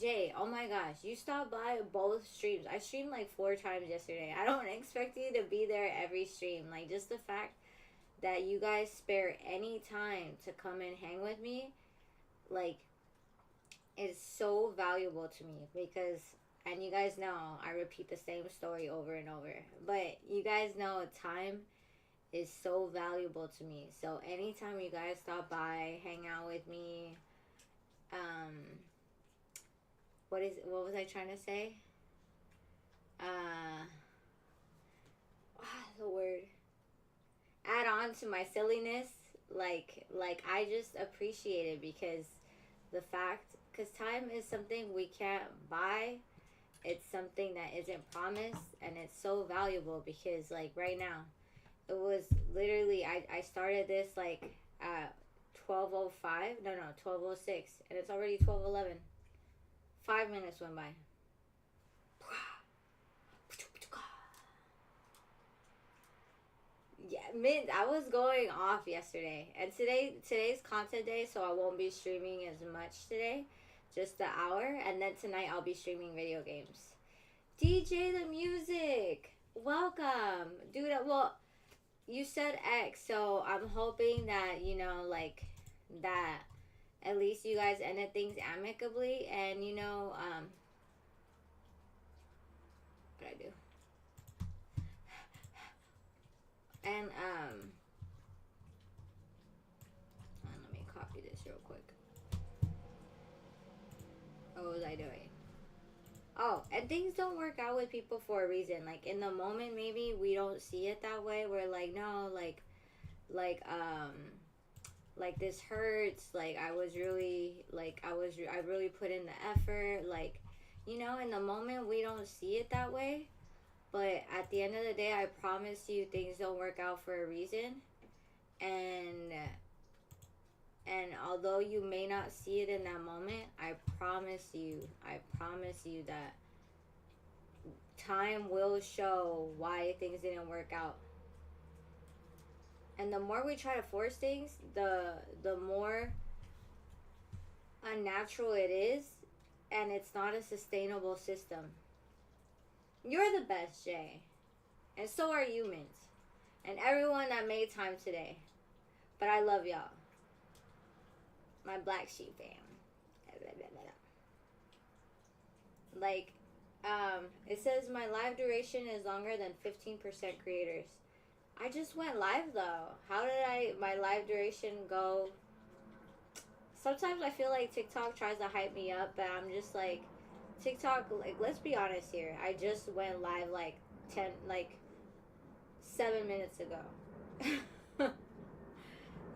Jay, oh my gosh, you stopped by both streams. I streamed like 4 times yesterday. I don't expect you to be there every stream. Like, just the fact that you guys spare any time to come and hang with me, like, is so valuable to me because, and you guys know, I repeat the same story over and over. But you guys know time is so valuable to me. So anytime you guys stop by, hang out with me, um, what was I trying to say? Uh, the word. Add on to my silliness, like I just appreciate it because the fact, because time is something we can't buy. It's something that isn't promised, and it's so valuable because like right now, it was literally I started this like at 12:05. No, 12:06, and it's already 12:11. 5 minutes went by. Yeah, mint. I was going off yesterday, and today's content day, so I won't be streaming as much today, just the hour, and then tonight I'll be streaming video games. DJ the music, welcome, dude. Well, you said X, so I'm hoping that like that. At least you guys ended things amicably, and what I do, and let me copy this real quick. What was I doing? Oh, and things don't work out with people for a reason. Like in the moment, maybe we don't see it that way. We're like, no, like like this hurts. Like I was really, I really put in the effort. Like, in the moment we don't see it that way. But at the end of the day, I promise you, things don't work out for a reason. And although you may not see it in that moment, I promise you that time will show why things didn't work out. And the more we try to force things, the more unnatural it is, and it's not a sustainable system. You're the best, Jay. And so are you, Mint. And everyone that made time today. But I love y'all. My Black Sheep fam. Like, it says my live duration is longer than 15% creators. I just went live though. How did my live duration go? Sometimes I feel like TikTok tries to hype me up, but I'm just like, TikTok, like, let's be honest here. I just went live like 7 minutes ago.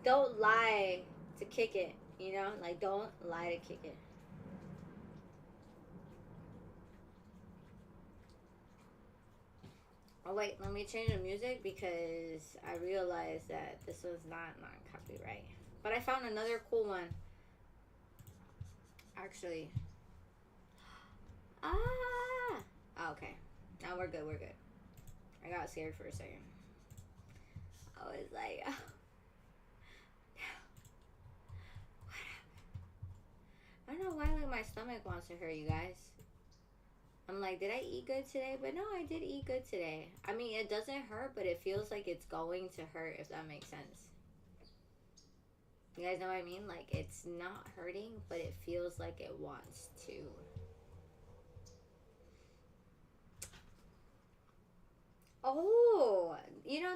Don't lie to kick it, Like, don't lie to kick it. Oh, wait, let me change the music because I realized that this was not copyright. But I found another cool one. Actually. Ah! Oh, okay. Now we're good, I got scared for a second. I was like, oh. I don't know why, like, my stomach wants to hurt, you guys. I'm like, did I eat good today? But no, I did eat good today. I mean, it doesn't hurt, but it feels like it's going to hurt, if that makes sense. You guys know what I mean? Like, it's not hurting, but it feels like it wants to. Oh,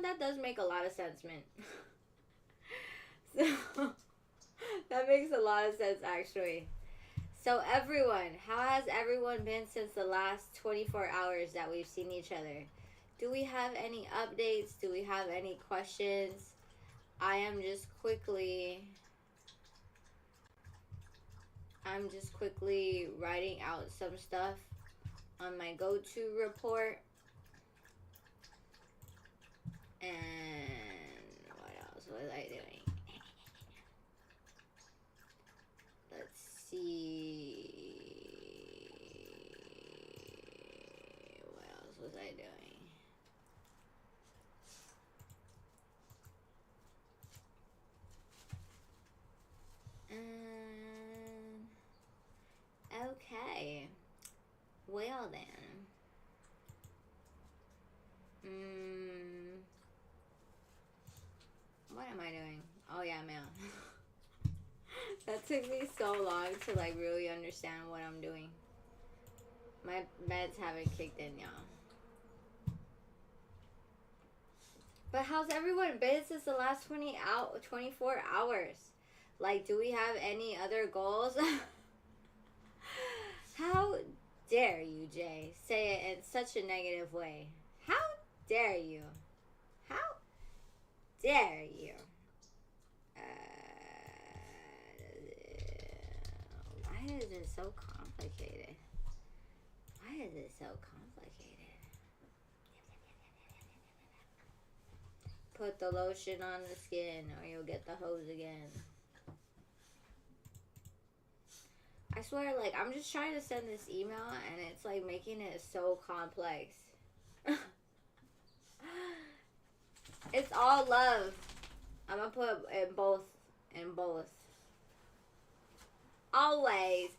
that does make a lot of sense, Mint. So, that makes a lot of sense, actually. So everyone, how has everyone been since the last 24 hours that we've seen each other? Do we have any updates? Do we have any questions? I'm just quickly writing out some stuff on my go-to report. And what else was I doing? Let's see. What else was I doing? Okay. Well then. What am I doing? Oh yeah, mail. That took me so long to like really understand what I'm doing. My meds haven't kicked in, y'all. But how's everyone been since the last 24 hours? Like, do we have any other goals? How dare you, Jay, say it in such a negative way? How dare you? How dare you? Why is it so complicated? Why is it so complicated? Put the lotion on the skin or you'll get the hose again. I swear, like, I'm just trying to send this email and it's like making it so complex. It's all love. I'm gonna put in both. In both. Always.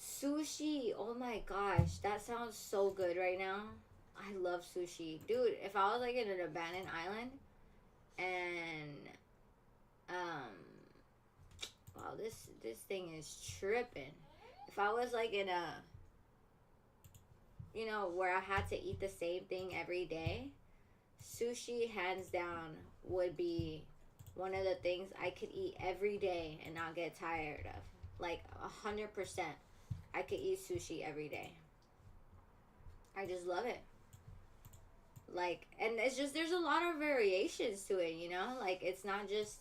Sushi. Oh my gosh. That sounds so good right now. I love sushi. Dude, if I was like in an abandoned island and wow, this thing is tripping. If I was like in a, you know, where I had to eat the same thing every day, sushi hands down would be one of the things I could eat every day and not get tired of. Like 100%. I could eat sushi every day. I just love it. Like, and it's just, there's a lot of variations to it, you know? Like, it's not just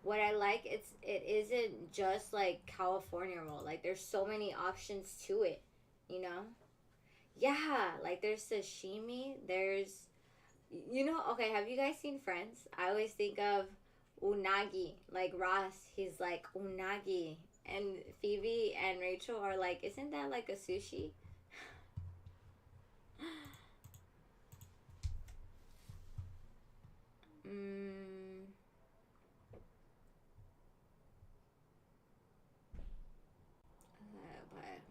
what I like, it isn't just like California roll. Like, there's so many options to it, you know? Yeah, like there's sashimi, there's, you know, okay, have you guys seen Friends? I always think of unagi. Like Ross, he's like unagi. And Phoebe and Rachel are like, isn't that like a sushi? But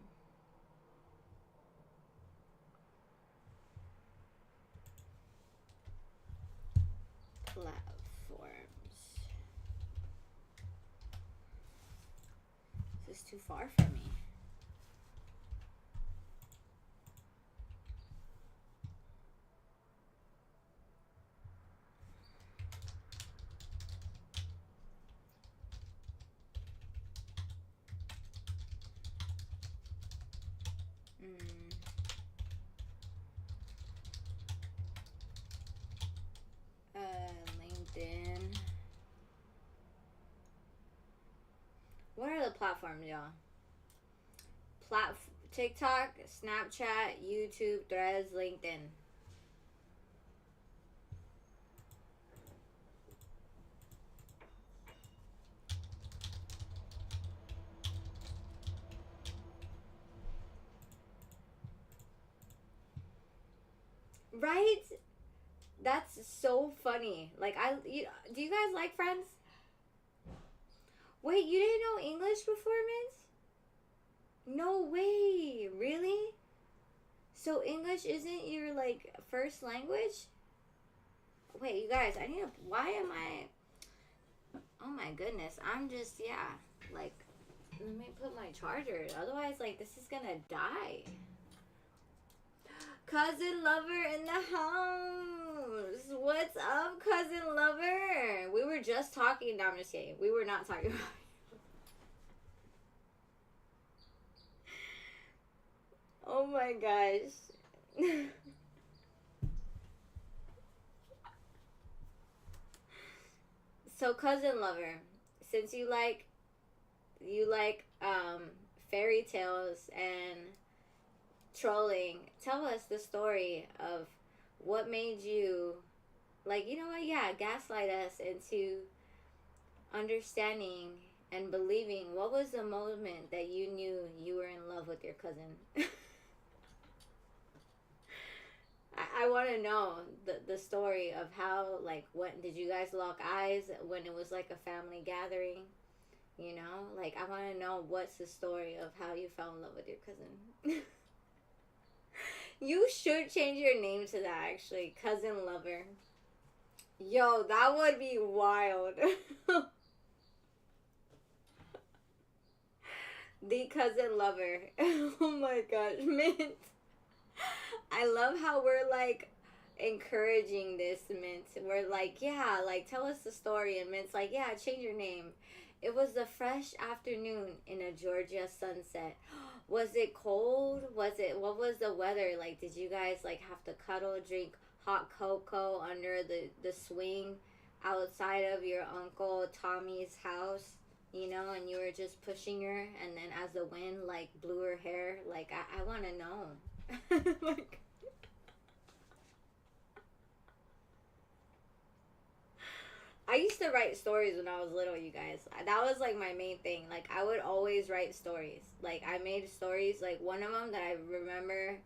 platforms. This is too far for me. LinkedIn. What are the platforms, y'all? TikTok, Snapchat, YouTube, Threads, LinkedIn. Right? That's so funny. Like, do you guys like Friends? Wait, you didn't know English performance? No way. Really? So English isn't your like first language? Wait, you guys, I need to, why am I, oh my goodness, I'm just, yeah, like, let me put my charger, otherwise, like, this is gonna die. Cousin Lover in the house. What's up, Cousin Lover? We were just talking, no, I'm just kidding, we were not talking about oh my gosh. So Cousin Lover, since you like fairy tales and trolling, tell us the story of what made you, like, you know what, yeah, gaslight us into understanding and believing. What was the moment that you knew you were in love with your cousin? I want to know the story of how, like, when did you guys lock eyes when it was like a family gathering? You know, like I want to know what's the story of how you fell in love with your cousin. You should change your name to that actually, cousin lover. Yo, that would be wild. The cousin lover. Oh my gosh, Mint. I love how we're like encouraging this, Mint. We're like, yeah, like tell us the story, and Mint's like, yeah, change your name. It was a fresh afternoon in a Georgia sunset. Was it cold? Was it, what was the weather like? Did you guys like have to cuddle, drink hot cocoa under the swing outside of your uncle Tommy's house? You know, and you were just pushing her, and then as the wind like blew her hair, like I want to know. Like, I used to write stories when I was little, you guys. That was like my main thing. Like I would always write stories. Like I made stories. Like one of them that I remember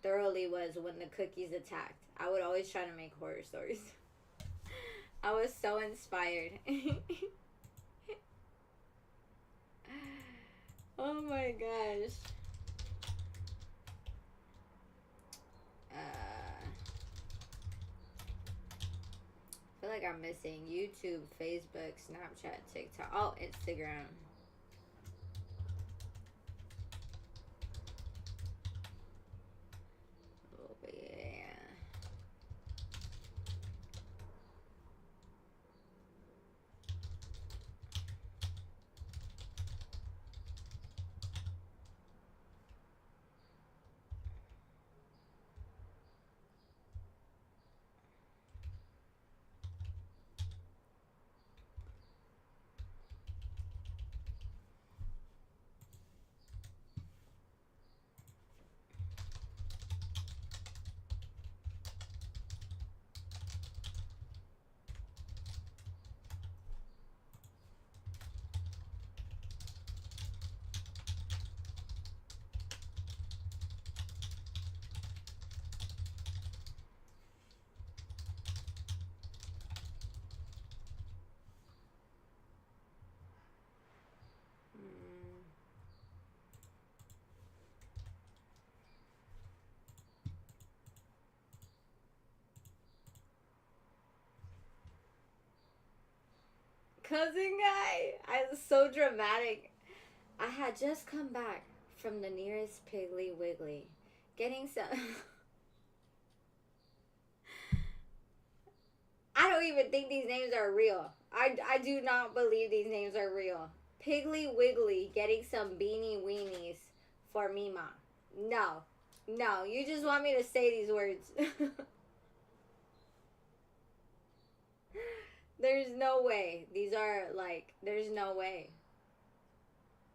thoroughly was when the cookies attacked. I would always try to make horror stories. I was so inspired. Oh my gosh. I feel like I'm missing YouTube, Facebook, Snapchat, TikTok. Oh, Instagram. Oh, yeah. Mm. Cousin guy. I was so dramatic. I had just come back from the nearest Piggly Wiggly, getting some. I don't even think these names are real. I do not believe these names are real. Piggly Wiggly getting some beanie weenies for Mima. No. No, you just want me to say these words. There's no way. These are like, there's no way.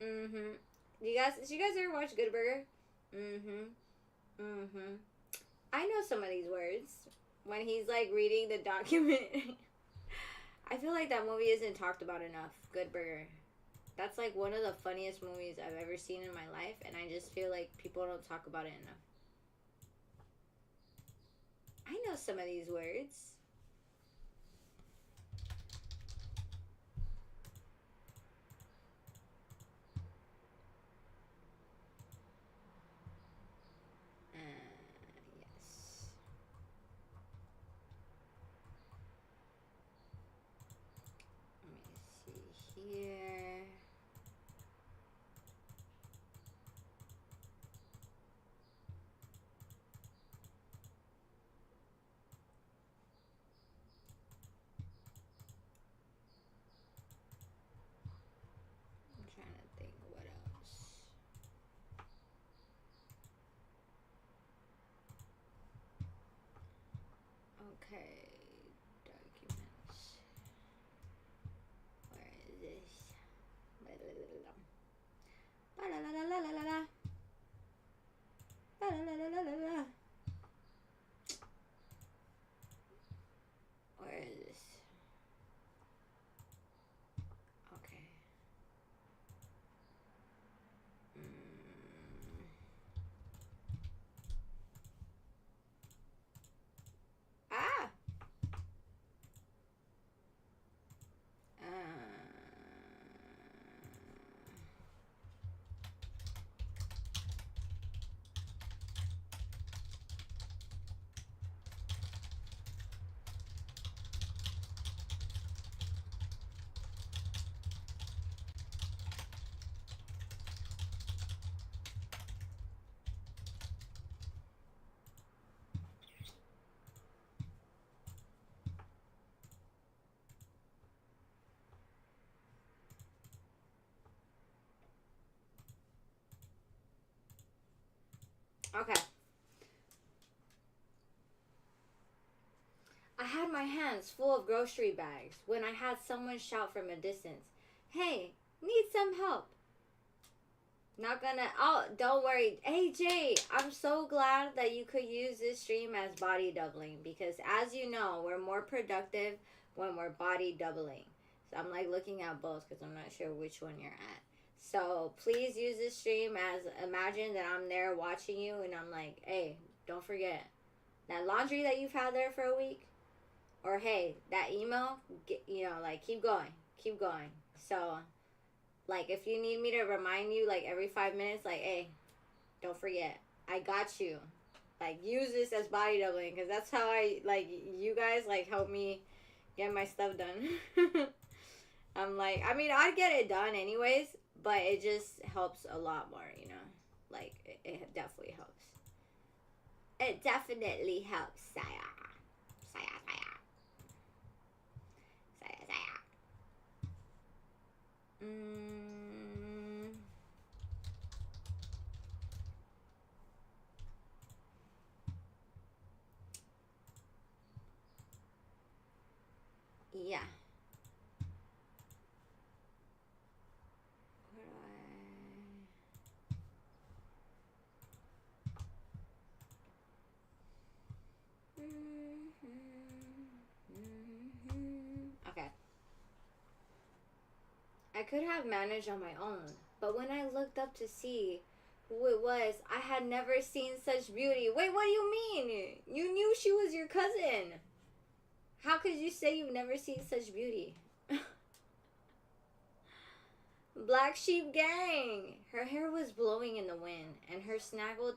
Mm-hmm. Did you guys ever watch Good Burger? Mm-hmm. Mm-hmm. I know some of these words. When he's like reading the document. I feel like that movie isn't talked about enough. Good Burger. That's like one of the funniest movies I've ever seen in my life, and I just feel like people don't talk about it enough. I know some of these words. Yes. Let me see here. I'm trying to think what else. Okay, documents. Where is this? La la la la la la la la la la la la. Where is this? Okay. Mm. Ah. Uh, Okay. I had my hands full of grocery bags when I had someone shout from a distance, "Hey, need some help?" Not gonna. Oh, don't worry. Hey, Jay, I'm so glad that you could use this stream as body doubling because, as you know, we're more productive when we're body doubling. So I'm like looking at both because I'm not sure which one you're at. So please use this stream as imagine that I'm there watching you and I'm like, hey, don't forget that laundry that you've had there for a week, or hey, that email, like keep going. So like, if you need me to remind you, like, every 5 minutes, like, hey, don't forget. I got you. Like, use this as body doubling, because that's how you guys, like, help me get my stuff done. I'm like, I mean, I'd get it done anyways, but it just helps a lot more, you know? Like, it definitely helps. It definitely helps, Saya. Saya, Saya. Saya, Saya. Yeah. Where do Okay. I could have managed on my own, but when I looked up to see who it was, I had never seen such beauty. Wait, what do you mean? You knew she was your cousin. How could you say you've never seen such beauty? Black Sheep Gang. Her hair was blowing in the wind, and her snaggled.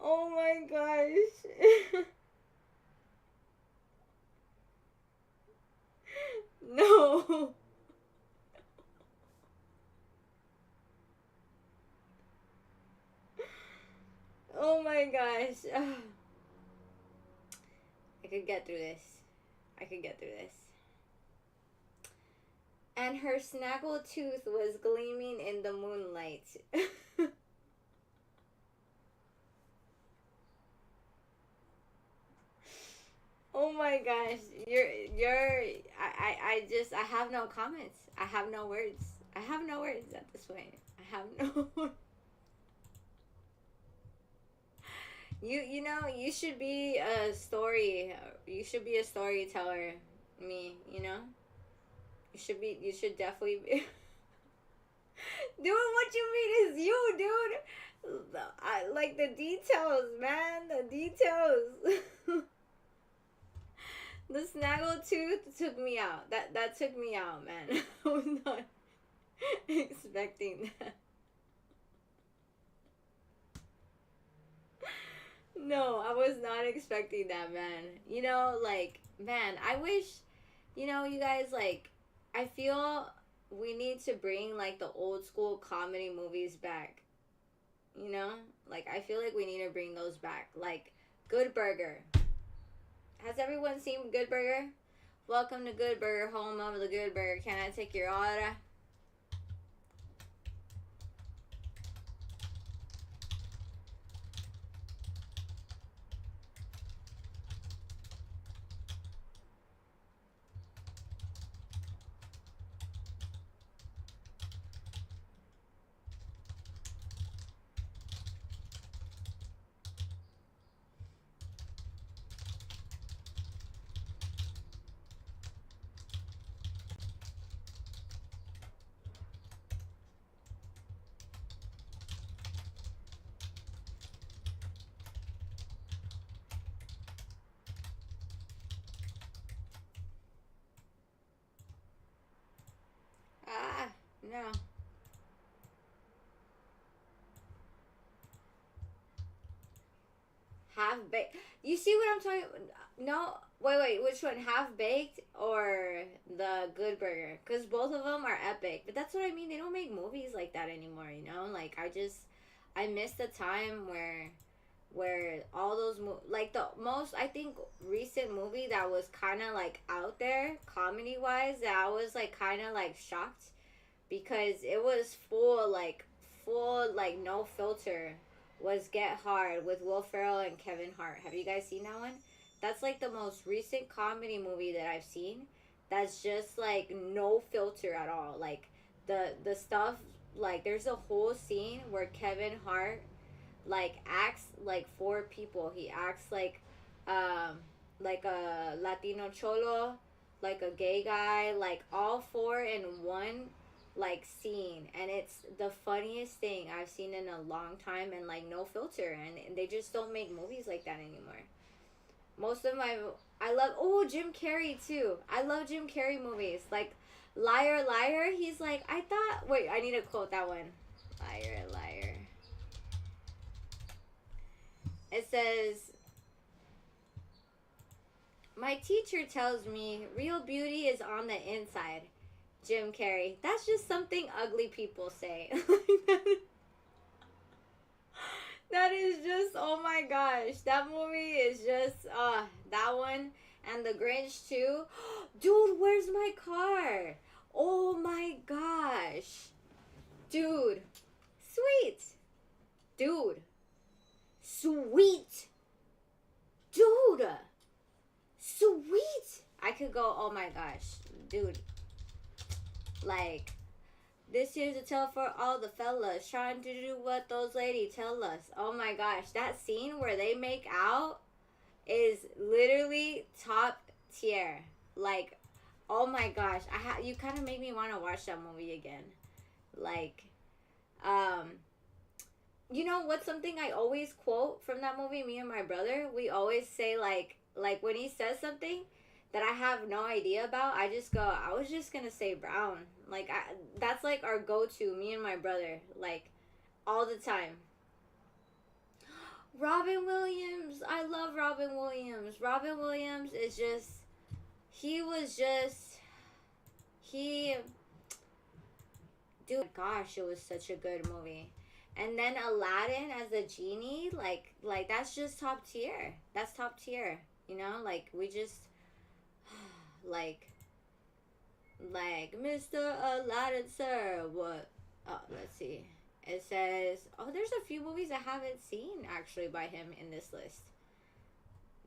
Oh my gosh. No. Oh my gosh. I could get through this. I could get through this. And her snaggle tooth was gleaming in the moonlight. Oh my gosh, I have no comments. I have no words. I have no words at this point. I have no. You know you should be a story. You should be a storyteller. Me, you know. You should definitely be. Dude, what you mean is you, dude? I like the details, man. The details. The snaggle tooth took me out. That took me out, man. I was not expecting that. No, I was not expecting that, man. You know, like, man, I wish, you guys, like, I feel we need to bring, like, the old school comedy movies back. You know? Like, I feel like we need to bring those back. Like, Good Burger. Has everyone seen Good Burger? Welcome to Good Burger, home of the Good Burger. Can I take your order? Ah, no. Half baked. You see what I'm talking? No, wait. Which one? Half baked or the Good Burger? Because both of them are epic. But that's what I mean. They don't make movies like that anymore. You know, like I miss the time where where all those like the most I think recent movie that was kind of like out there comedy wise that I was like kind of like shocked because it was full like no filter was Get Hard with Will Ferrell and Kevin Hart. Have you guys seen that one? That's like the most recent comedy movie that I've seen. That's just like no filter at all. Like the stuff like there's a whole scene where Kevin Hart like acts like four people. He acts um like a Latino cholo, like a gay guy, like all four in one like scene, and it's the funniest thing I've seen in a long time, and like no filter, and they just don't make movies like that anymore. Most of my I love Jim Carrey too. I love Jim Carrey movies. Like Liar Liar, he's like I thought wait, I need to quote that one. Liar Liar. It says, my teacher tells me real beauty is on the inside. Jim Carrey. That's just something ugly people say. That is just, oh my gosh. That movie is just, that one. And The Grinch too. Dude, where's my car? Oh my gosh. Dude. Sweet. Dude. Sweet. Dude. Sweet. I could go, oh my gosh. Dude. Like, this here's a tell for all the fellas trying to do what those ladies tell us. Oh my gosh. That scene where they make out is literally top tier. Like, oh my gosh. You kind of make me want to watch that movie again. Like, you know what's something I always quote from that movie? Me and my brother, we always say like when he says something that I have no idea about, I just go, I was just gonna say brown. Like that's like our go-to. Me and my brother, like all the time. Robin Williams, I love Robin Williams. Robin Williams is just, he, dude, gosh, it was such a good movie. And then Aladdin as the genie, like that's just top tier. That's top tier. You know, like we just like Mr. Aladdin, sir. What? Oh, let's see. It says, oh, there's a few movies I haven't seen actually by him in this list.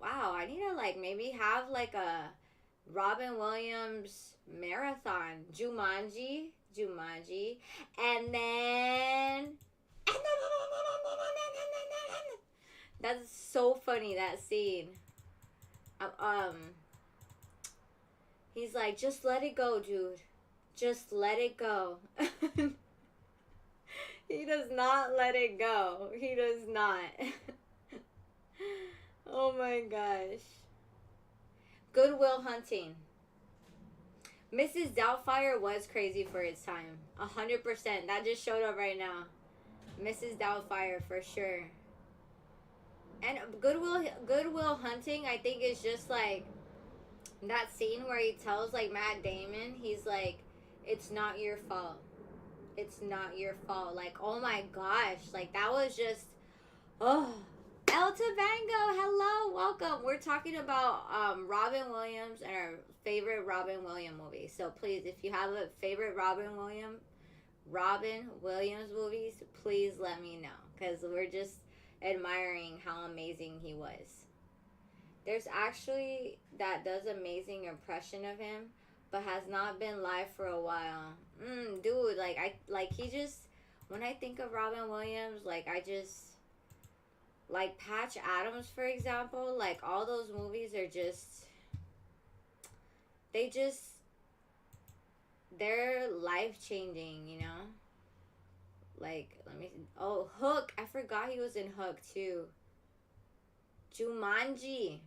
Wow, I need to like maybe have like a Robin Williams marathon. Jumanji, and then that's so funny, that scene. He's like, just let it go, dude. Just let it go. He does not let it go. He does not. Oh my gosh. Good Will Hunting. Mrs. Doubtfire was crazy for its time. 100%. That just showed up right now. Mrs. Doubtfire for sure. And Good Will Hunting, I think, is just like that scene where he tells like Matt Damon, he's like, it's not your fault. It's not your fault. Like, oh my gosh. Like, that was just, oh. El Tabango, hello, welcome. We're talking about Robin Williams and our favorite Robin Williams movie. So please, if you have a favorite Robin Williams movies, please let me know. Because we're just admiring how amazing he was. There's actually that does amazing impression of him, but has not been live for a while. Dude, he just, when I think of Robin Williams, like I just, like Patch Adams, for example, like all those movies are just, they're life-changing, you know? Like, let me, oh, Hook, I forgot he was in Hook too. Jumanji.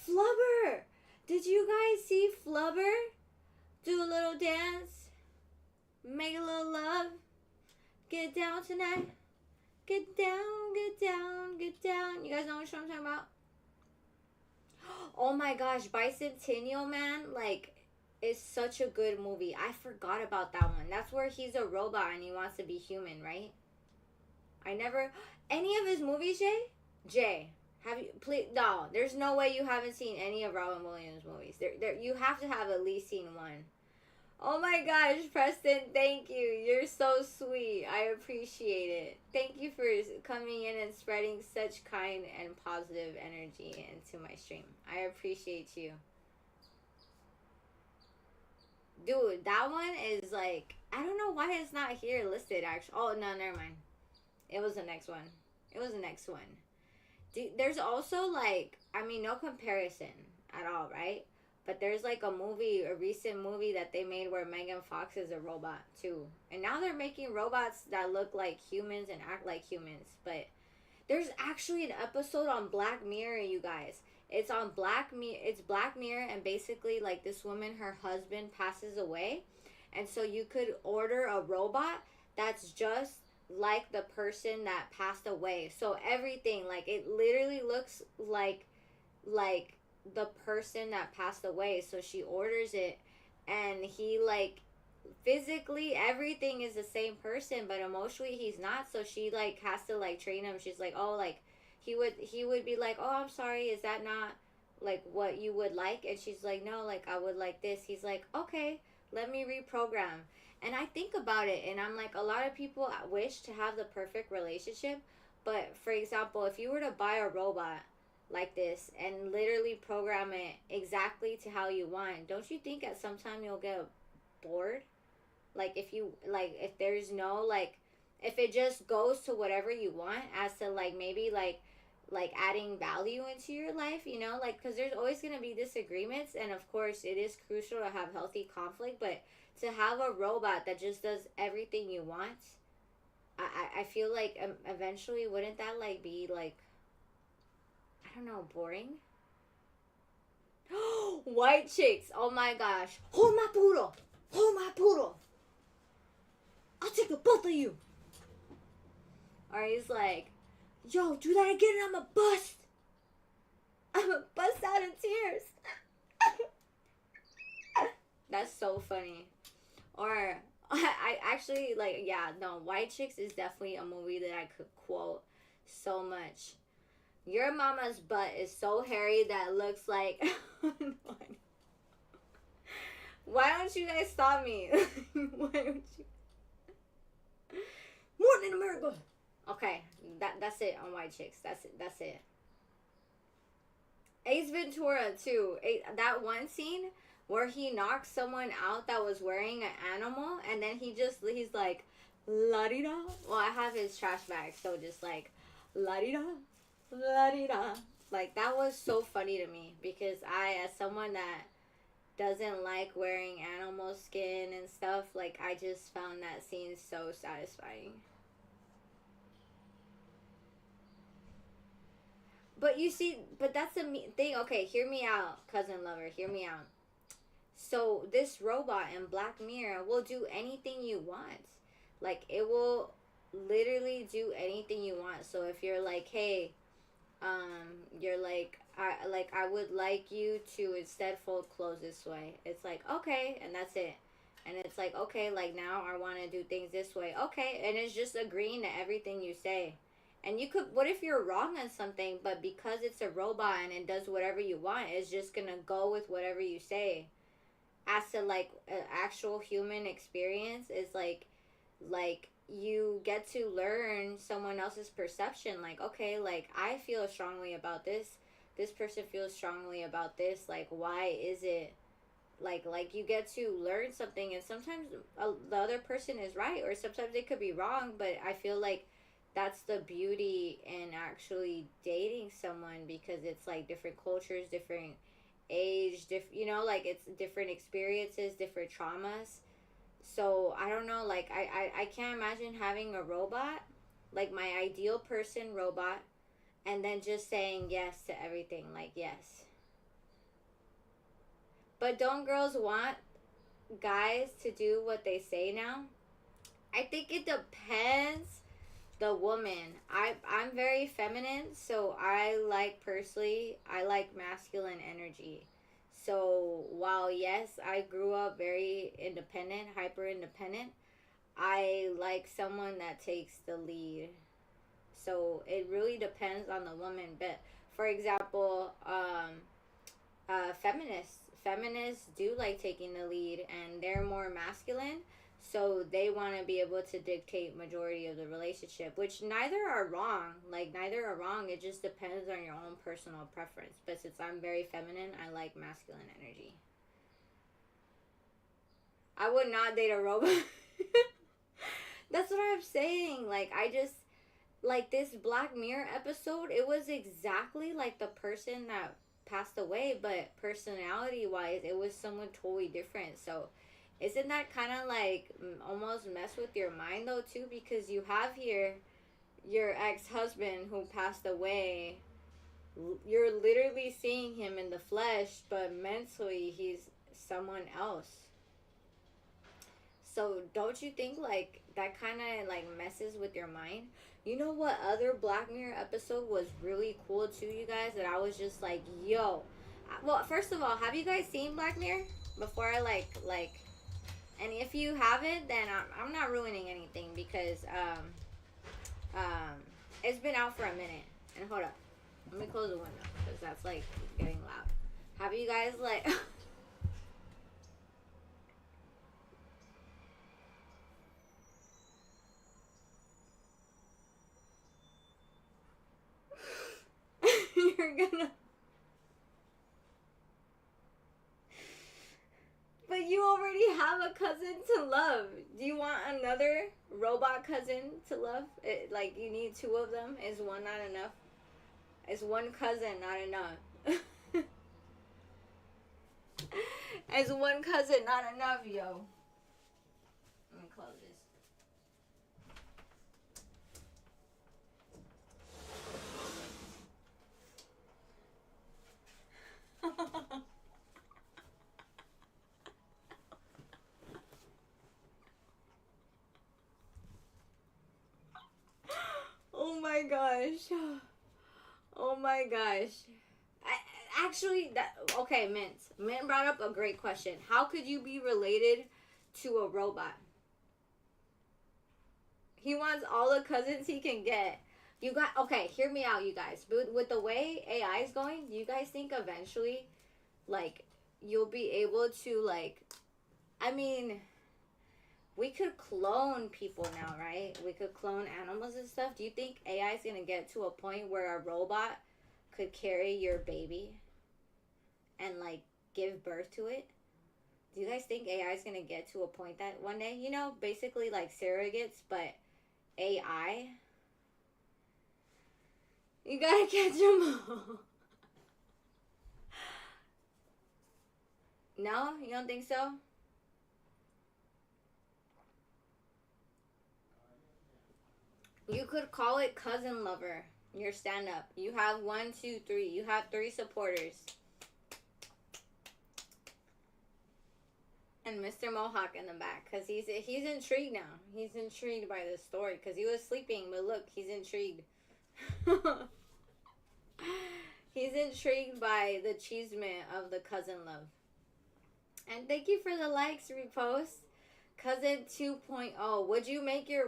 Flubber! Did you guys see Flubber? Do a little dance. Make a little love. Get down tonight. Get down, get down, get down. You guys know what I'm talking about? Oh my gosh, Bicentennial Man, like, is such a good movie. I forgot about that one. That's where he's a robot and he wants to be human, right? I never any of his movies, Jay. Have you please? No, there's no way you haven't seen any of Robin Williams movies. You have to have at least seen one. Oh my gosh, Preston, thank you. You're so sweet. I appreciate it. Thank you for coming in and spreading such kind and positive energy into my stream. I appreciate you. Dude, that one is like, I don't know why it's not here listed actually. Oh, no, never mind. It was the next one. It was the next one. There's also like, I mean, no comparison at all, right? But there's like a recent movie that they made where Megan Fox is a robot too. And now they're making robots that look like humans and act like humans. But there's actually an episode on Black Mirror, you guys. It's on Black Mirror, and basically like this woman, her husband passes away. And so you could order a robot that's just like the person that passed away. So everything, like it literally looks like the person that passed away. So she orders it, and he like physically everything is the same person, but emotionally he's not. So she like has to like train him. She's like, oh, like he would be like, oh, I'm sorry, is that not like what you would like? And she's like, no, like I would like this. He's like, okay, let me reprogram. And I think about it, and I'm like, a lot of people wish to have the perfect relationship. But for example, if you were to buy a robot like this and literally program it exactly to how you want, don't you think at some time you'll get bored? Like if there's no like, if it just goes to whatever you want, as to like maybe like adding value into your life, you know, like, because there's always going to be disagreements, and of course it is crucial to have healthy conflict, but to have a robot that just does everything you want, I feel like eventually wouldn't that like be like, I don't know, boring? White chicks, oh my gosh, hold my poodle, hold my poodle, I'll take the both of you. Or he's like, yo, do that again and I'ma bust out in tears. That's so funny. Or I actually like, yeah, no, White Chicks is definitely a movie that I could quote so much. Your mama's butt is so hairy that it looks like why don't you guys stop me? Why don't you? Morning America. Okay, that's it on White Chicks. That's it. Ace Ventura too. That one scene where he knocks someone out that was wearing an animal, and then he's like, la di da. Well, I have his trash bag, so just like, la di da, la di da. Like, that was so funny to me, because I, as someone that doesn't like wearing animal skin and stuff, like, I just found that scene so satisfying. But you see, but that's the thing. Okay, hear me out, cousin lover. Hear me out. So this robot in Black Mirror will do anything you want. Like, it will literally do anything you want. So if you're like, hey, you're like, I would like you to instead fold clothes this way. It's like, okay, and that's it. And it's like, okay, like now I want to do things this way. Okay, and it's just agreeing to everything you say. And you could, what if you're wrong on something, but because it's a robot and it does whatever you want, it's just gonna go with whatever you say. As to like an actual human experience is like you get to learn someone else's perception. Like, okay, like I feel strongly about this person feels strongly about this, like why is it, like you get to learn something, and sometimes the other person is right, or sometimes they could be wrong, but I feel like that's the beauty in actually dating someone, because it's like different cultures, different age, you know, like it's different experiences, different traumas. So I don't know, like I can't imagine having a robot, like my ideal person robot, and then just saying yes to everything, like yes. But don't girls want guys to do what they say now? I think it depends the woman. I'm very feminine, so I like, personally, I like masculine energy. So while yes, I grew up very independent, hyper independent, I like someone that takes the lead. So it really depends on the woman. But for example, feminists do like taking the lead, and they're more masculine, so they want to be able to dictate majority of the relationship, which neither are wrong. Like, neither are wrong. It just depends on your own personal preference. But since I'm very feminine, I like masculine energy. I would not date a robot. That's what I'm saying. Like, I just, like, this Black Mirror episode, it was exactly like the person that passed away, but personality wise, it was someone totally different. So, isn't that kind of like almost mess with your mind though, too? Because you have here your ex husband who passed away. You're literally seeing him in the flesh, but mentally, he's someone else. So don't you think like that kind of like messes with your mind? You know what other Black Mirror episode was really cool too, you guys? That I was just like, yo. Well, first of all, have you guys seen Black Mirror before I like? And if you haven't, then I'm not ruining anything because um it's been out for a minute. And hold up, let me close the window because that's like getting loud. Have you guys like? You're gonna. But you already have a cousin to love. Do you want another robot cousin to love? Like, you need two of them? Is one not enough? Is one cousin not enough? Is one cousin not enough, yo? Let me close this. Oh my gosh. Oh my gosh. Actually, that okay, Mint. Mint brought up a great question. How could you be related to a robot? He wants all the cousins he can get. You got okay. Hear me out, you guys. But with the way AI is going, do you guys think eventually, like, you'll be able to like? I mean, we could clone people now, right? We could clone animals and stuff. Do you think AI is gonna get to a point where a robot could carry your baby and like give birth to it? Do you guys think AI is gonna get to a point that one day, basically like surrogates, but AI? You gotta catch them all. No, you don't think so? You could call it cousin lover. Your stand up. You have one, two, three. You have three supporters. And Mr. Mohawk in the back, because he's intrigued now. He's intrigued by this story because he was sleeping, but look, he's intrigued. He's intrigued by the achievement of the cousin love. And thank you for the likes, repost. Cousin 2.0. Would you make your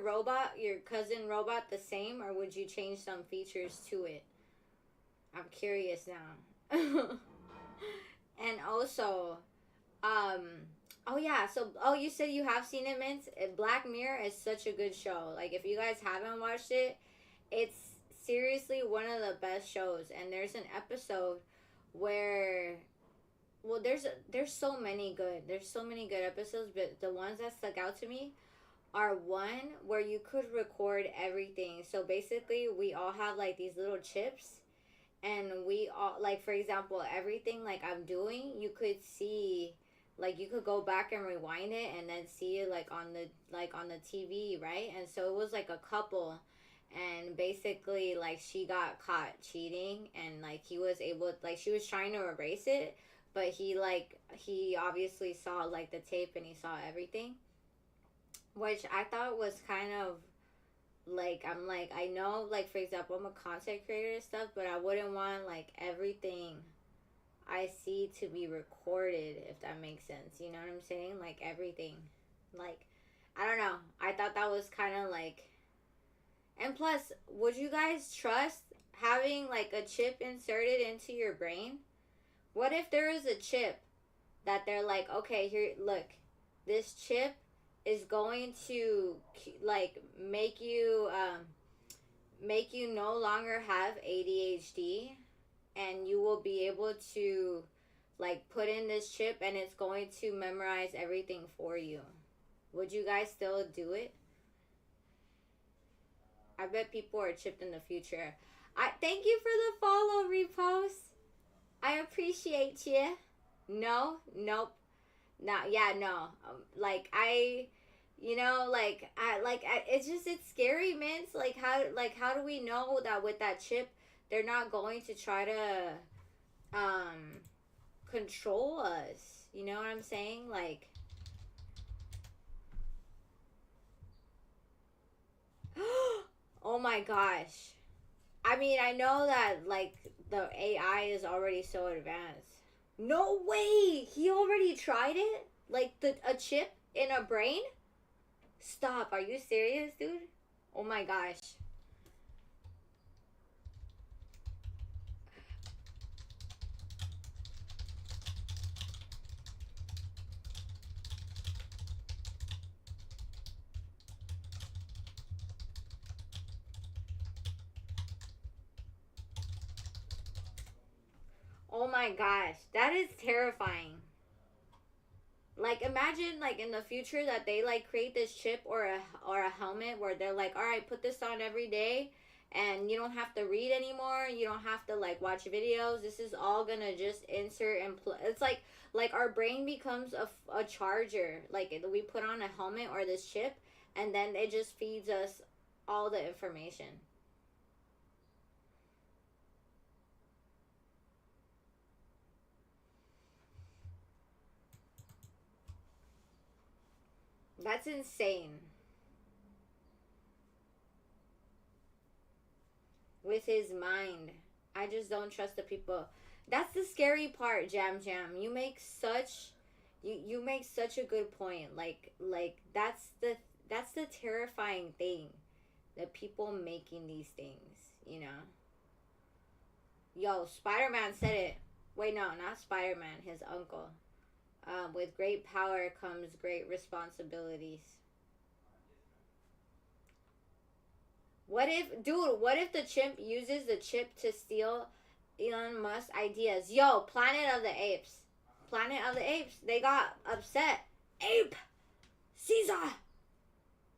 cousin robot the same, or would you change some features to it? I'm curious now. And also, um, oh yeah, you said you have seen it, Mint. Black Mirror is such a good show. Like, if you guys haven't watched it, it's seriously one of the best shows. And there's an episode where, well, there's so many good episodes, but the ones that stuck out to me are one where you could record everything. So basically, we all have like these little chips, and we all, like, for example, everything like I'm doing, you could see, like, you could go back and rewind it and then see it like on the TV, right? And so it was like a couple, and basically like she got caught cheating, and like he was able, like, she was trying to erase it, but he obviously saw like the tape and he saw everything, which I thought was kind of like, I'm like, I know, like, for example, I'm a content creator and stuff, but I wouldn't want like everything I see to be recorded, if that makes sense. You know what I'm saying? Like, everything. Like, I don't know. I thought that was kind of like And plus, would you guys trust having like a chip inserted into your brain? What if there is a chip that they're like, okay, here, look, this chip is going to like make you no longer have ADHD, and you will be able to like put in this chip and it's going to memorize everything for you. Would you guys still do it? I bet people are chipped in the future. I thank you for the follow repost. I appreciate you. No, nope, not yeah, no. Like I, it's just it's scary, man. It's like how do we know that with that chip, they're not going to try to um control us? You know what I'm saying? Like, oh my gosh. I mean, I know that like the AI is already so advanced. No way! He already tried it? Like the a chip in a brain? Stop. Are you serious, dude? Oh my gosh. Oh my gosh. That is terrifying. Like imagine like in the future that they like create this chip or a helmet where they're like, "All right, put this on every day and you don't have to read anymore. You don't have to like watch videos. This is all going to just insert and it's like our brain becomes a charger. Like we put on a helmet or this chip and then it just feeds us all the information. That's insane. With his mind. I just don't trust the people. That's the scary part, Jam Jam. You make such a good point. Like that's the terrifying thing. The people making these things, you know. Yo, Spider Man said it. Wait, no, not Spider Man. His uncle. With great power comes great responsibilities. What if, dude? What if the chimp uses the chip to steal Elon Musk's ideas? Yo, Planet of the Apes. Planet of the Apes. They got upset. Ape, Caesar,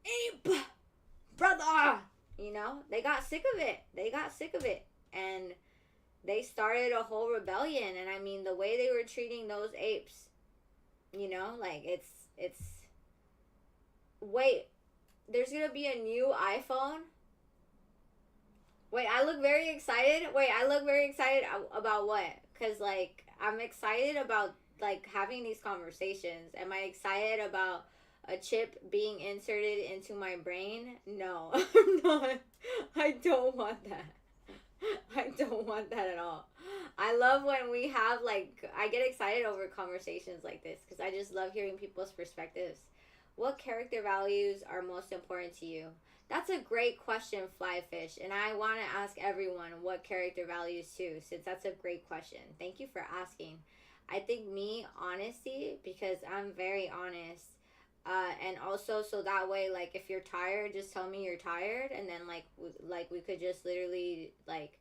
ape, brother. You know, they got sick of it. They got sick of it, and they started a whole rebellion. And I mean, the way they were treating those apes, you know, like it's. Wait, there's gonna be a new iPhone. Wait, I look very excited. Wait, I look very excited about what? Cause like I'm excited about like having these conversations. Am I excited about a chip being inserted into my brain? No, I'm not. I don't want that. I don't want that at all. I love when we have like I get excited over conversations like this because I just love hearing people's perspectives. What character values are most important to you? That's a great question, Flyfish, and I want to ask everyone what character values too, since that's a great question. Thank you for asking. I think me, honesty, because I'm very honest. And also, so that way, like, if you're tired, just tell me you're tired, and then like we could just literally like,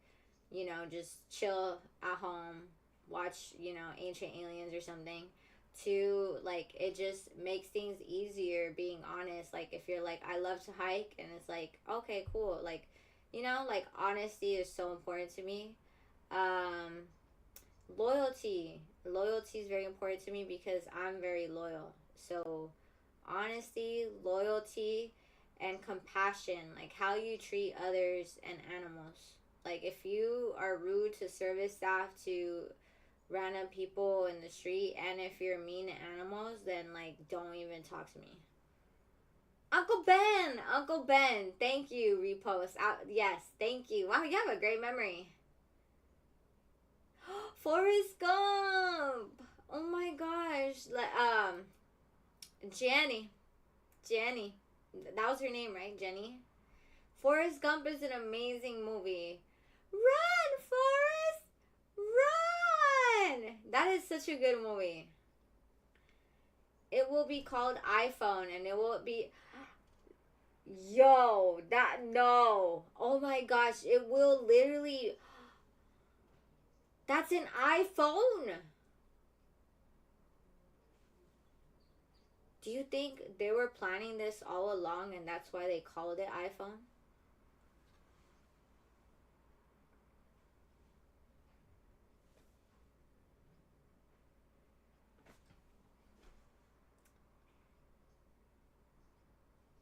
you know, just chill at home, watch Ancient Aliens or something. To like it just makes things easier being honest. Like if you're like I love to hike and it's like okay cool like like honesty is so important to me. um loyalty is very important to me because I'm very loyal. So honesty, loyalty, and compassion, like how you treat others and animals. Like if you are rude to service staff, to random people in the street, and if you're mean to animals, then like don't even talk to me. Uncle Ben, thank you. Repost. Yes, thank you. Wow, you have a great memory. Forrest Gump. Oh my gosh. Like Jenny, Jenny. That was her name, right? Jenny. Forrest Gump is an amazing movie. Run, Forrest! Run! That is such a good movie. It will be called iPhone and it will be. Yo, that. No. Oh my gosh. It will literally. That's an iPhone. Do you think they were planning this all along and that's why they called it iPhone?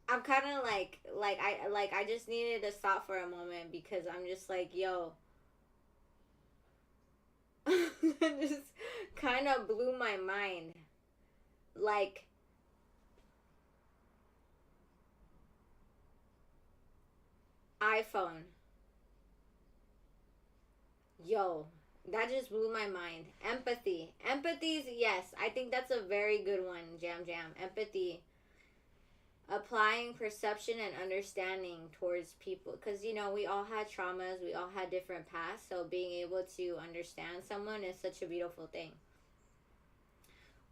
I'm kind of I just needed to stop for a moment because I'm just like, yo, that just kind of blew my mind. Like, iPhone. Yo, that just blew my mind. Empathy. Empathy's, yes, I think that's a very good one, Jam Jam. Empathy. Applying perception and understanding towards people. Because, you know, we all had traumas, we all had different pasts. So being able to understand someone is such a beautiful thing.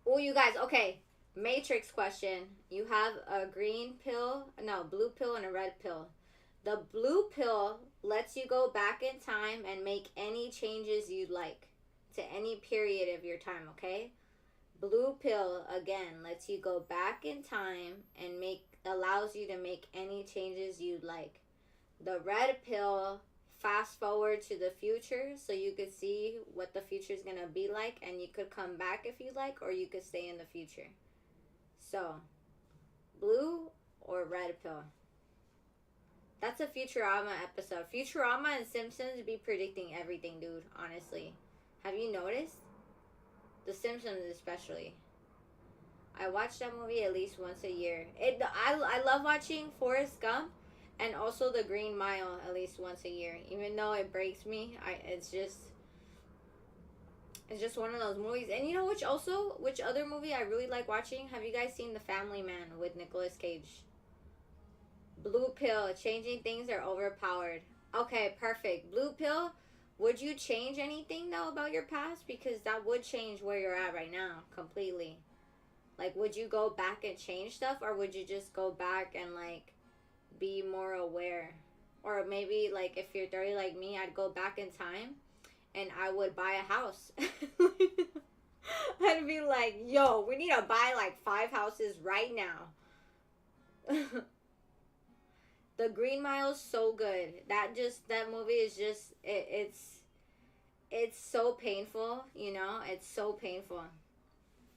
Oh, you guys, okay. Matrix question. You have a green pill, no, blue pill, and a red pill. The blue pill lets you go back in time and make any changes you'd like to any period of your time, okay? Blue pill again lets you go back in time and allows you to make any changes you'd like. The red pill fast forward to the future so you could see what the future is going to be like and you could come back if you like or you could stay in the future. So, blue or red pill? That's a Futurama episode. Futurama and Simpsons be predicting everything, dude, honestly. Have you noticed? The Simpsons especially. I watch that movie at least once a year. I love watching Forrest Gump and also The Green Mile at least once a year. Even though it breaks me, it's just one of those movies. And you know which other movie I really like watching? Have you guys seen The Family Man with Nicolas Cage? Blue pill, changing things are overpowered. Okay, perfect. Blue pill, would you change anything though about your past? Because that would change where you're at right now completely. Like, would you go back and change stuff, or would you just go back and like be more aware? Or maybe like if you're 30 like me, I'd go back in time and I would buy a house. I'd be like, yo, we need to buy like 5 houses right now. The Green Mile is so good. That movie is just it's so painful, you know? It's so painful.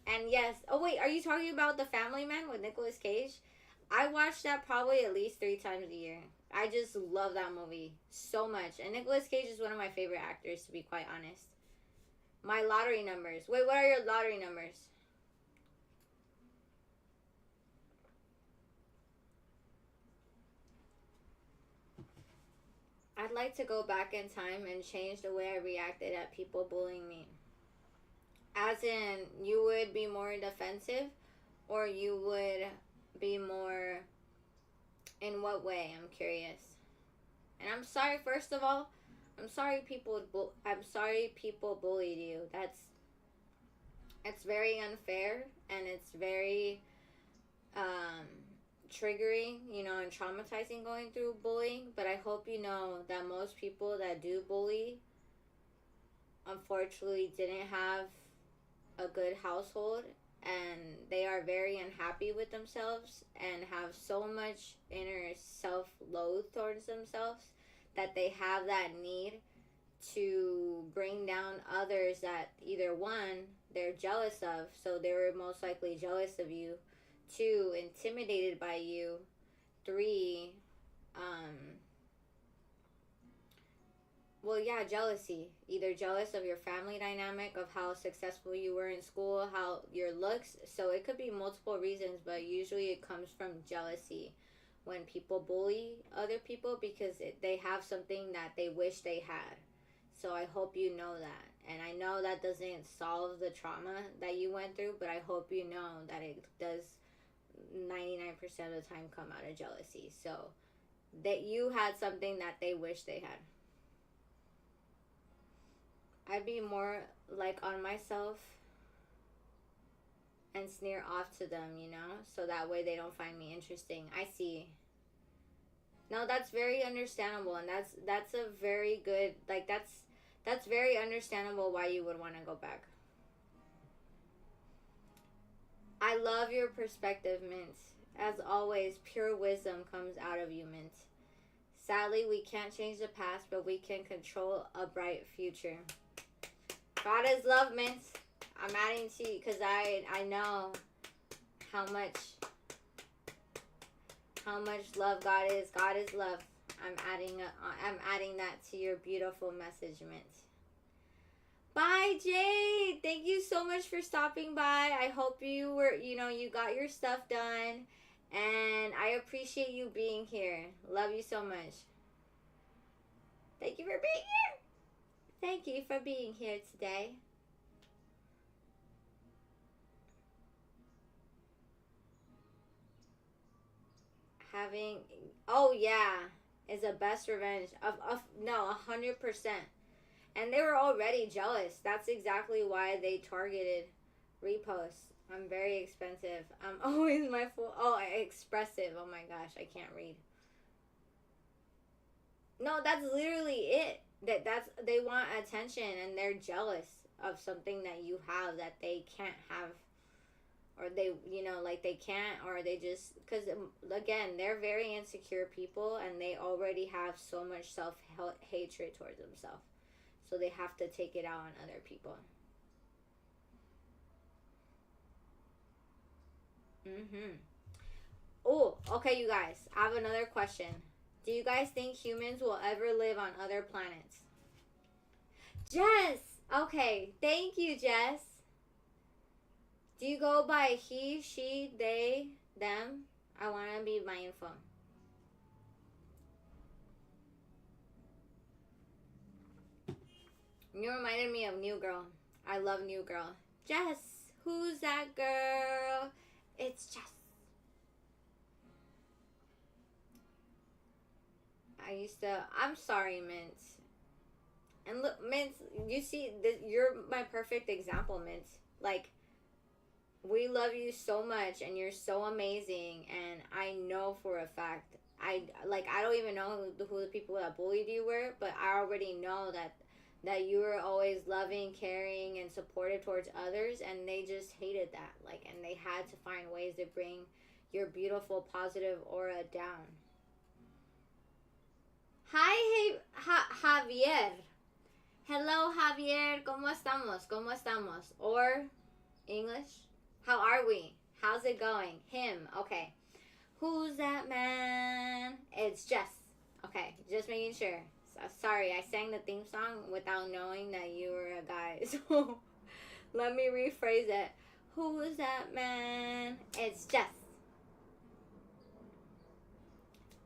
And yes, oh wait, are you talking about The Family Man with Nicolas Cage? I watch that probably at least 3 times a year. I just love that movie so much. And Nicolas Cage is one of my favorite actors, to be quite honest. My lottery numbers. Wait, what are your lottery numbers? I'd like to go back in time and change the way I reacted at people bullying me. As in, you would be more defensive, or you would be more. In what way? I'm curious. And I'm sorry. First of all, I'm sorry people. I'm sorry people bullied you. It's very unfair and it's very um, triggering, you know, and traumatizing going through bullying. But I hope you know that most people that do bully, unfortunately, didn't have a good household and they are very unhappy with themselves and have so much inner self-loathe towards themselves that they have that need to bring down others that either one they're jealous of, so they were most likely jealous of you, two intimidated by you, three well, yeah, jealousy. Either jealous of your family dynamic, of how successful you were in school, how your looks. So it could be multiple reasons, but usually it comes from jealousy when people bully other people because they have something that they wish they had. So I hope you know that. And I know that doesn't solve the trauma that you went through, but I hope you know that it does 99% of the time come out of jealousy. So that you had something that they wish they had. I'd be more like on myself and sneer off to them, you know, so that way they don't find me interesting. I see. No, that's very understandable, and that's a very good, like, that's very understandable why you would want to go back. I love your perspective, Mint. As always, pure wisdom comes out of you, Mint. Sadly, we can't change the past, but we can control a bright future. God is love, Mint. I'm adding to you because I know how much love God is. God is love. I'm adding that to your beautiful message, Mint. Bye, Jade. Thank you so much for stopping by. I hope you got your stuff done, and I appreciate you being here. Love you so much. Thank you for being here. Thank you for being here today. Oh yeah, is the best revenge of no 100%. And they were already jealous. That's exactly why they targeted reposts. I'm very expensive. I'm always my full. Oh, expressive. Oh my gosh, I can't read. No, that's literally it. That's they want attention and they're jealous of something that you have that they can't have, or they like they can't, or they just because again they're very insecure people and they already have so much self hatred towards themselves, so they have to take it out on other people. Oh, okay, you guys, I have another question. Do you guys think humans will ever live on other planets? Jess! Okay, thank you, Jess. Do you go by he, she, they, them? I want to be my info. You reminded me of New Girl. I love New Girl. Jess! Who's that girl? It's Jess. I'm sorry, Mint. And look, Mint, you see, you're my perfect example, Mint. Like, we love you so much and you're so amazing, and I know for a fact, I don't even know who the people that bullied you were, but I already know that you were always loving, caring, and supportive towards others, and they just hated that, like, and they had to find ways to bring your beautiful positive aura down. Hi, hey, Javier. Hello, Javier. ¿Cómo estamos? ¿Cómo estamos? Or English? How are we? How's it going? Him. Okay. Who's that man? It's Jess. Okay, just making sure. So, sorry, I sang the theme song without knowing that you were a guy. So let me rephrase it. Who's that man? It's Jess.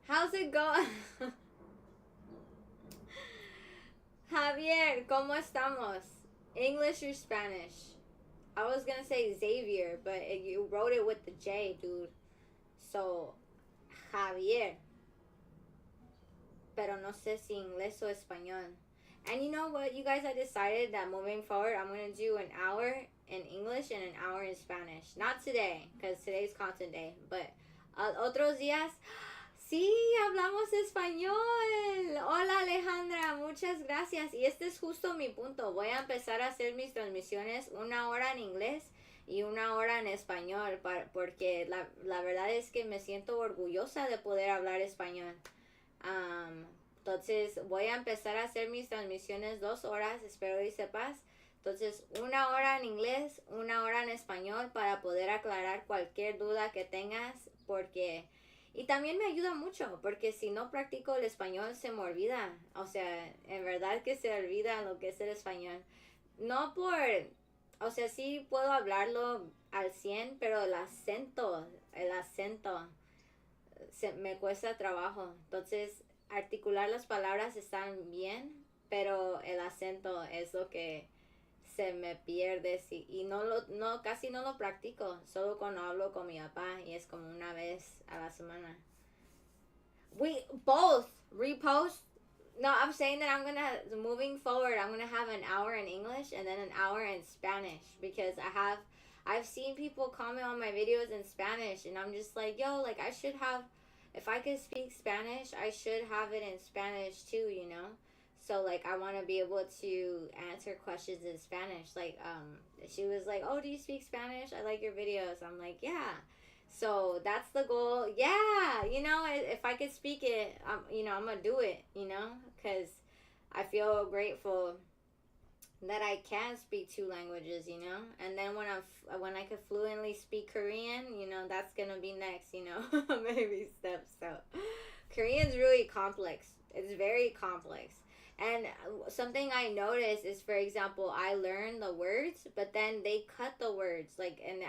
How's it going? Javier, ¿cómo estamos? English or Spanish? I was gonna say Xavier, but you wrote it with the J, dude. So, Javier. Pero no sé si inglés o español. And you know what, you guys, I decided that moving forward, I'm gonna do an hour in English and an hour in Spanish. Not today, because today's content day, but otros días. Sí, hablamos español. Hola Alejandra, muchas gracias. Y este es justo mi punto. Voy a empezar a hacer mis transmisiones una hora en inglés y una hora en español, porque la verdad es que me siento orgullosa de poder hablar español. Entonces voy a empezar a hacer mis transmisiones 2 horas, espero y sepas. Entonces, una hora en inglés, una hora en español para poder aclarar cualquier duda que tengas, porque... Y también me ayuda mucho, porque si no practico el español se me olvida. O sea, en verdad que se olvida lo que es el español. No por... O sea, sí puedo hablarlo al 100, pero el acento me cuesta trabajo. Entonces, articular las palabras están bien, pero el acento es lo que se me pierde, sí, y casi no lo practico, solo cuando hablo con mi papá, y es como una vez a la semana. We both repost. No, I'm saying that I'm gonna moving forward. I'm gonna have an hour in English and then an hour in Spanish because I've seen people comment on my videos in Spanish and I'm just like, yo, like I should have. If I could speak Spanish, I should have it in Spanish too. You know. So like I want to be able to answer questions in Spanish. Like she was like, "Oh, do you speak Spanish? I like your videos." I'm like, "Yeah." So that's the goal. Yeah, you know, if I could speak it, I'm gonna do it. Because I feel grateful that I can speak two languages. And then when I could fluently speak Korean, that's gonna be next. Maybe steps. So Korean's really complex. It's very complex. And something I noticed is, for example, I learn the words, but then they cut the words. Like, and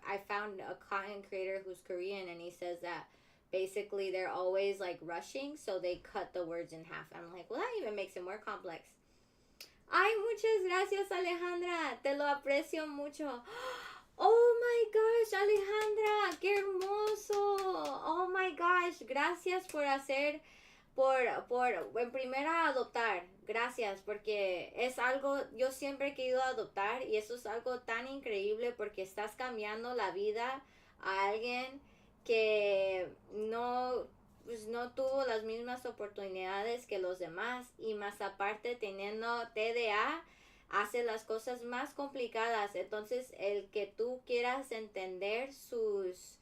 I found a content creator who's Korean, and he says that basically they're always like rushing, so they cut the words in half. I'm like, well, that even makes it more complex. Ay, muchas gracias, Alejandra. Te lo aprecio mucho. Oh my gosh, Alejandra, qué hermoso. Oh my gosh, gracias por hacer, en primera adoptar. Gracias, porque es algo, yo siempre he querido adoptar y eso es algo tan increíble porque estás cambiando la vida a alguien que no tuvo las mismas oportunidades que los demás y más aparte teniendo TDA hace las cosas más complicadas. Entonces, el que tú quieras entender sus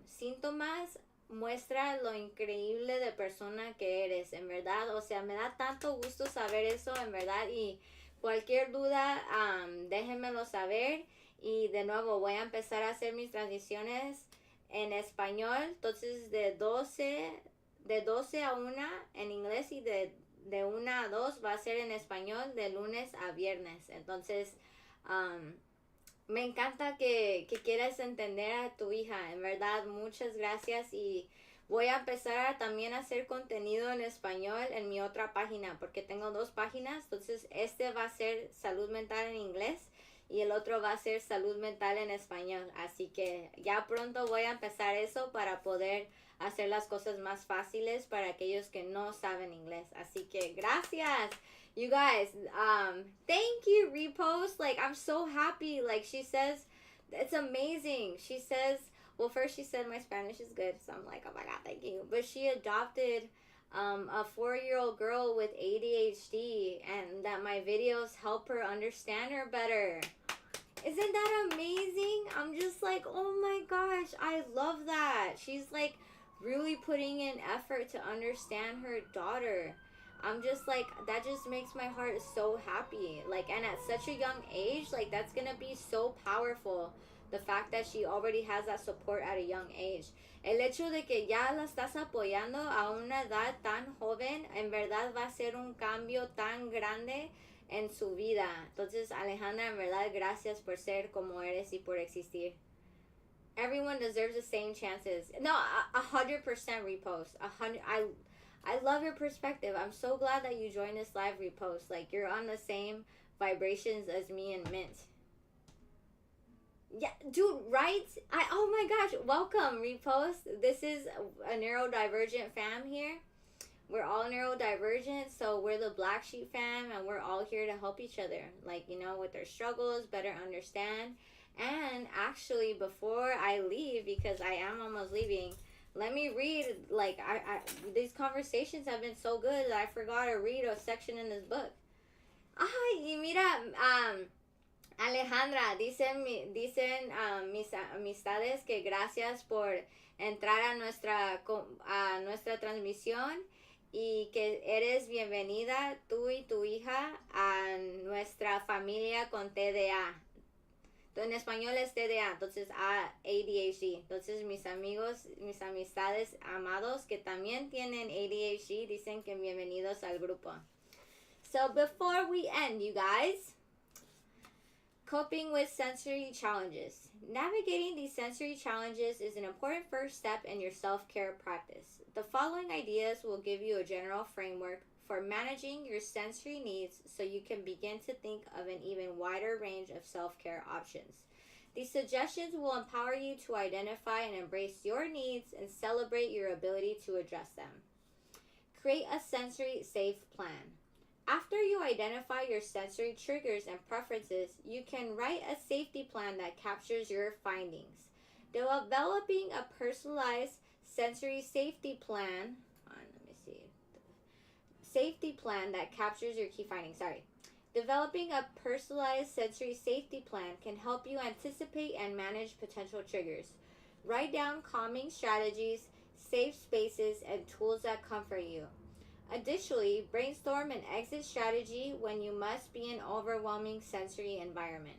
síntomas muestra lo increíble de persona que eres, en verdad. O sea, me da tanto gusto saber eso, en verdad. Y cualquier duda, déjenmelo saber. Y de nuevo, voy a empezar a hacer mis transiciones en español. Entonces, de 12 a 1 en inglés y de 1 a 2 va a ser en español de lunes a viernes. Entonces, me encanta que quieras entender a tu hija. En verdad, muchas gracias. Y voy a empezar también a hacer contenido en español en mi otra página, porque tengo dos páginas. Entonces, este va a ser salud mental en inglés y el otro va a ser salud mental en español. Así que ya pronto voy a empezar eso para poder hacer las cosas más fáciles para aquellos que no saben inglés. Así que gracias. You guys, thank you, Repost. Like, I'm so happy. Like, she says, it's amazing. She says, well, first she said my Spanish is good. So I'm like, oh my God, thank you. But she adopted a 4-year-old girl with ADHD and that my videos help her understand her better. Isn't that amazing? I'm just like, oh my gosh, I love that. She's like really putting in effort to understand her daughter. I'm just like, that just makes my heart so happy. Like, and at such a young age, like, that's gonna be so powerful. The fact that she already has that support at a young age. El hecho de que ya la estás apoyando a una edad tan joven, en verdad va a ser un cambio tan grande en su vida. Entonces, Alejandra, en verdad, gracias por ser como eres y por existir. Everyone deserves the same chances. No, 100% repost. 100. I love your perspective. I'm so glad that you joined this live repost. Like, you're on the same vibrations as me and Mint. Yeah, dude, right? Oh my gosh, welcome, Repost. This is a neurodivergent fam here. We're all neurodivergent, so we're the Black Sheep fam, and we're all here to help each other. Like, with their struggles, better understand. And actually, before I leave, because I am almost leaving, let me read, like, these conversations have been so good that I forgot to read a section in this book. Ay, y mira, Alejandra, dicen mis amistades que gracias por entrar a nuestra transmisión y que eres bienvenida tú y tu hija a nuestra familia con TDA. En español es TDA, entonces ADHD. Entonces mis amistades amados que también tienen ADHD dicen que bienvenidos al grupo. So before we end, you guys, coping with sensory challenges. Navigating these sensory challenges is an important first step in your self-care practice. The following ideas will give you a general framework for managing your sensory needs so you can begin to think of an even wider range of self-care options. These suggestions will empower you to identify and embrace your needs and celebrate your ability to address them. Create a sensory safe plan. After you identify your sensory triggers and preferences, you can write a safety plan that captures your findings. Developing a personalized sensory safety plan. Let me see. Safety plan that captures your key findings. Sorry. Developing a personalized sensory safety plan can help you anticipate and manage potential triggers. Write down calming strategies, safe spaces, and tools that comfort you. Additionally, brainstorm an exit strategy when you must be in an overwhelming sensory environment.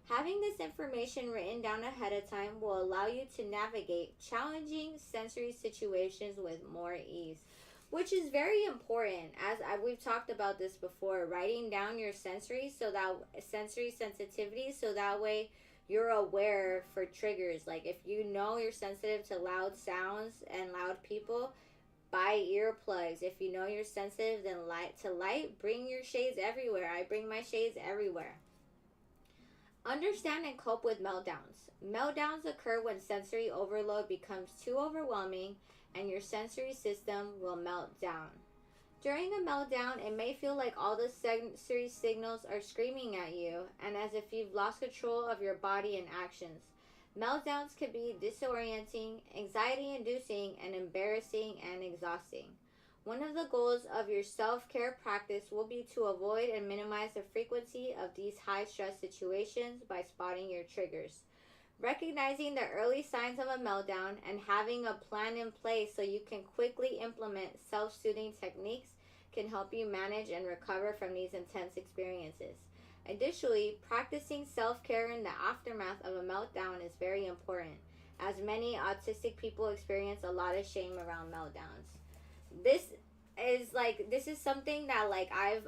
Having this information written down ahead of time will allow you to navigate challenging sensory situations with more ease, which is very important. We've talked about this before, writing down your sensory sensitivity, so that way you're aware for triggers. Like if you know you're sensitive to loud sounds and loud people, buy earplugs. If you know you're sensitive then light, bring your shades everywhere. I bring my shades everywhere. Understand and cope with meltdowns. Meltdowns occur when sensory overload becomes too overwhelming and your sensory system will melt down. During a meltdown, it may feel like all the sensory signals are screaming at you and as if you've lost control of your body and actions. Meltdowns can be disorienting, anxiety-inducing, and embarrassing and exhausting. One of the goals of your self-care practice will be to avoid and minimize the frequency of these high-stress situations by spotting your triggers. Recognizing the early signs of a meltdown and having a plan in place so you can quickly implement self-soothing techniques can help you manage and recover from these intense experiences. Additionally, practicing self-care in the aftermath of a meltdown is very important, as many autistic people experience a lot of shame around meltdowns. This is something that I've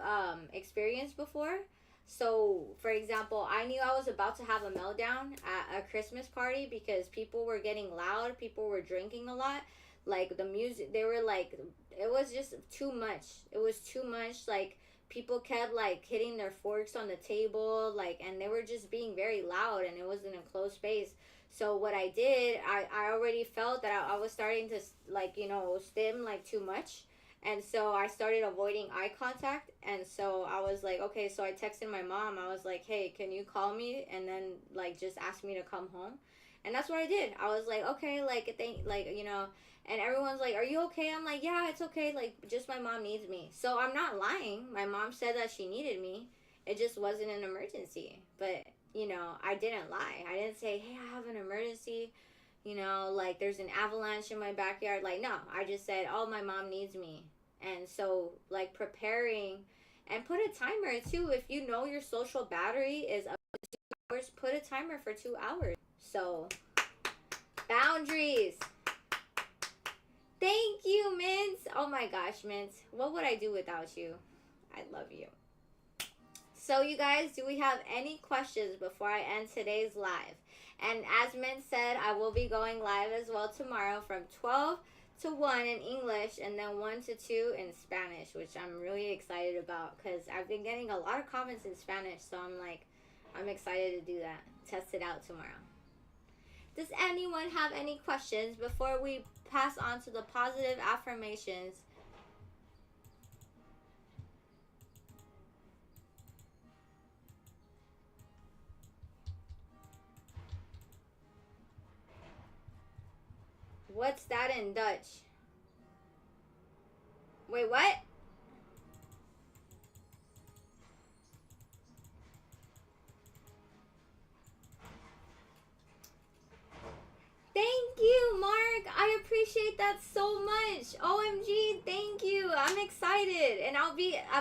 experienced before. So, for example, I knew I was about to have a meltdown at a Christmas party because people were getting loud, people were drinking a lot. Like the music, they were like, it was just too much. It was too much. Like people kept hitting their forks on the table, and they were just being very loud, and it was in a closed space. So what I did, I already felt that I was starting to stim too much. And so I started avoiding eye contact. And so I was like, okay, so I texted my mom. I was like, hey, can you call me? And then just ask me to come home. And that's what I did. I was like, okay, and everyone's like, are you okay? I'm like, yeah, it's okay. Just my mom needs me. So I'm not lying. My mom said that she needed me. It just wasn't an emergency. But, I didn't lie. I didn't say, hey, I have an emergency. There's an avalanche in my backyard. No, I just said, oh, my mom needs me. And so, preparing, and put a timer, too. If you know your social battery is up to 2 hours, put a timer for 2 hours. So, boundaries. Thank you, Mints. Oh, my gosh, Mints. What would I do without you? I love you. So, you guys, do we have any questions before I end today's live? And as Min said, I will be going live as well tomorrow from 12 to 1 in English and then 1 to 2 in Spanish, which I'm really excited about because I've been getting a lot of comments in Spanish. So I'm excited to do that. Test it out tomorrow. Does anyone have any questions before we pass on to the positive affirmations? What's that in Dutch? Wait, what? Thank you, Mark. I appreciate that so much. OMG, thank you. I'm excited. And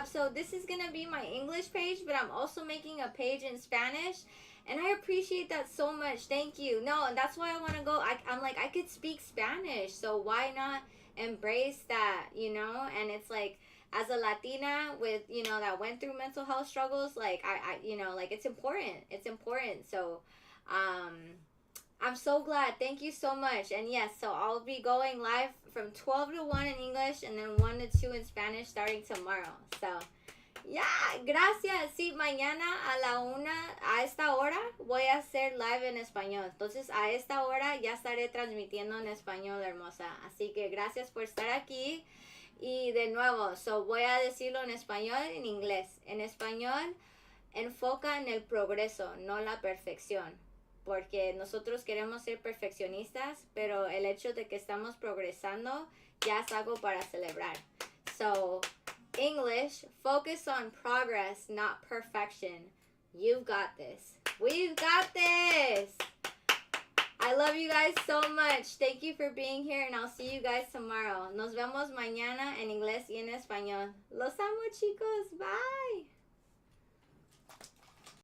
so this is going to be my English page, but I'm also making a page in Spanish. And I appreciate that so much. Thank you. No, and that's why I want to go. I'm like, I could speak Spanish. So why not embrace that, And it's as a Latina with, that went through mental health struggles, it's important. It's important. So, I'm so glad. Thank you so much. And yes, so I'll be going live from 12 to 1 in English and then 1 to 2 in Spanish starting tomorrow. So, Ya, gracias. Sí, mañana a la 1, a esta hora, voy a hacer live en español. Entonces, a esta hora ya estaré transmitiendo en español, hermosa. Así que gracias por estar aquí. Y de nuevo, voy a decirlo en español y en inglés. En español, enfoca en el progreso, no la perfección. Porque nosotros queremos ser perfeccionistas, pero el hecho de que estamos progresando ya es algo para celebrar. So, English, focus on progress, not perfection. You've got this. We've got this. I love you guys so much. Thank you for being here, and I'll see you guys tomorrow. Nos vemos mañana en inglés y en español. Los amo, chicos. Bye.